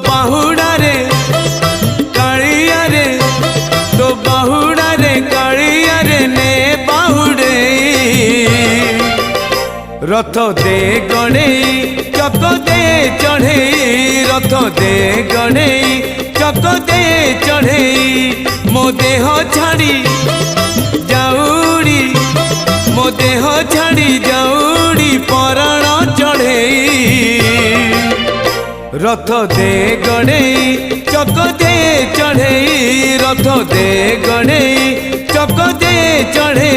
बाहुड़ा रे कालिया रे तो बाहुड़ा रे कालिया रे ने बाहुड़े रथ दे गणे चक दे चढ़े रथ दे गणे चक दे चढ़े मो देह छाड़ी जाऊड़ी मो देह छाड़ी जाऊड़ी पराण चढ़े रथ दे गणे चक दे चढ़े रथ दे गणे चक दे चढ़े।